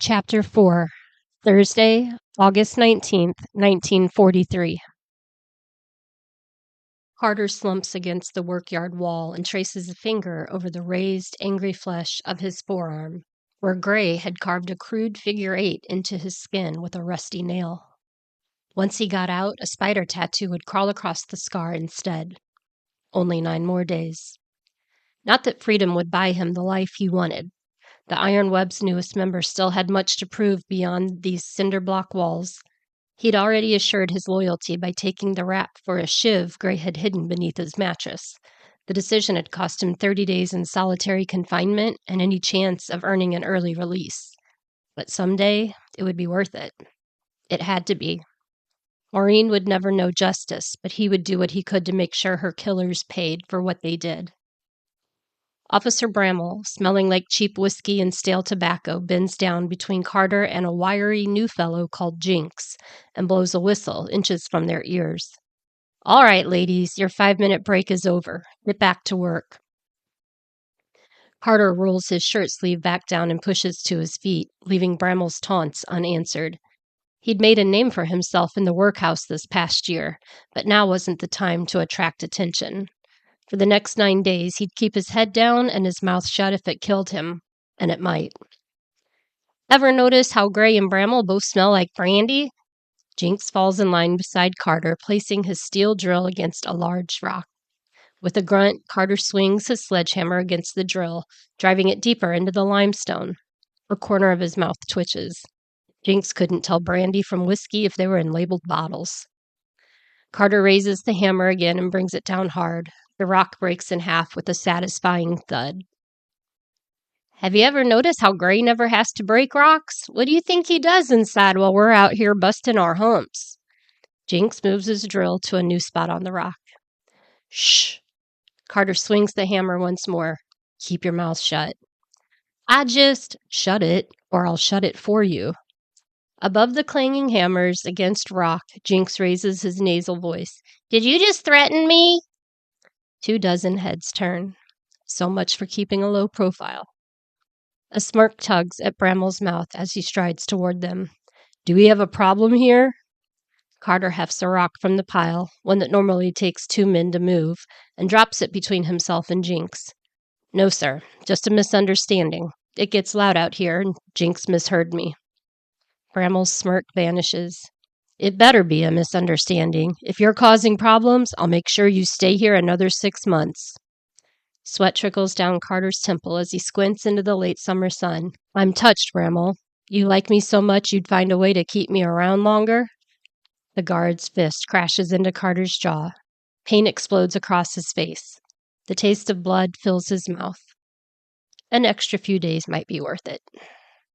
Chapter 4, Thursday, August 19th, 1943. Carter slumps against the workyard wall and traces a finger over the raised, angry flesh of his forearm, where Gray had carved a crude figure 8 into his skin with a rusty nail. Once he got out, a spider tattoo would crawl across the scar instead. Only 9 more days. Not that freedom would buy him the life he wanted. The Iron Web's newest member still had much to prove beyond these cinder block walls. He'd already assured his loyalty by taking the rap for a shiv Gray had hidden beneath his mattress. The decision had cost him 30 days in solitary confinement and any chance of earning an early release. But someday, it would be worth it. It had to be. Maureen would never know justice, but he would do what he could to make sure her killers paid for what they did. Officer Bramall, smelling like cheap whiskey and stale tobacco, bends down between Carter and a wiry new fellow called Jinx and blows a whistle inches from their ears. "All right, ladies, your 5-minute break is over. Get back to work." Carter rolls his shirt sleeve back down and pushes to his feet, leaving Bramall's taunts unanswered. He'd made a name for himself in the workhouse this past year, but now wasn't the time to attract attention. For the next 9 days, he'd keep his head down and his mouth shut if it killed him, and it might. "Ever notice how Gray and Bramall both smell like brandy?" Jinx falls in line beside Carter, placing his steel drill against a large rock. With a grunt, Carter swings his sledgehammer against the drill, driving it deeper into the limestone. A corner of his mouth twitches. Jinx couldn't tell brandy from whiskey if they were in labeled bottles. Carter raises the hammer again and brings it down hard. The rock breaks in half with a satisfying thud. "Have you ever noticed how Gray never has to break rocks? What do you think he does inside while we're out here busting our humps?" Jinx moves his drill to a new spot on the rock. "Shh." Carter swings the hammer once more. "Keep your mouth shut." Shut it, or I'll shut it for you." Above the clanging hammers against rock, Jinx raises his nasal voice. "Did you just threaten me?" 24 heads turn. So much for keeping a low profile. A smirk tugs at Bramall's mouth as he strides toward them. "Do we have a problem here?" Carter hefts a rock from the pile, one that normally takes 2 men to move, and drops it between himself and Jinx. "No, sir. Just a misunderstanding. It gets loud out here, and Jinx misheard me." Bramall's smirk vanishes. "It better be a misunderstanding. If you're causing problems, I'll make sure you stay here another 6 months. Sweat trickles down Carter's temple as he squints into the late summer sun. "I'm touched, Bramall. You like me so much you'd find a way to keep me around longer?" The guard's fist crashes into Carter's jaw. Pain explodes across his face. The taste of blood fills his mouth. An extra few days might be worth it.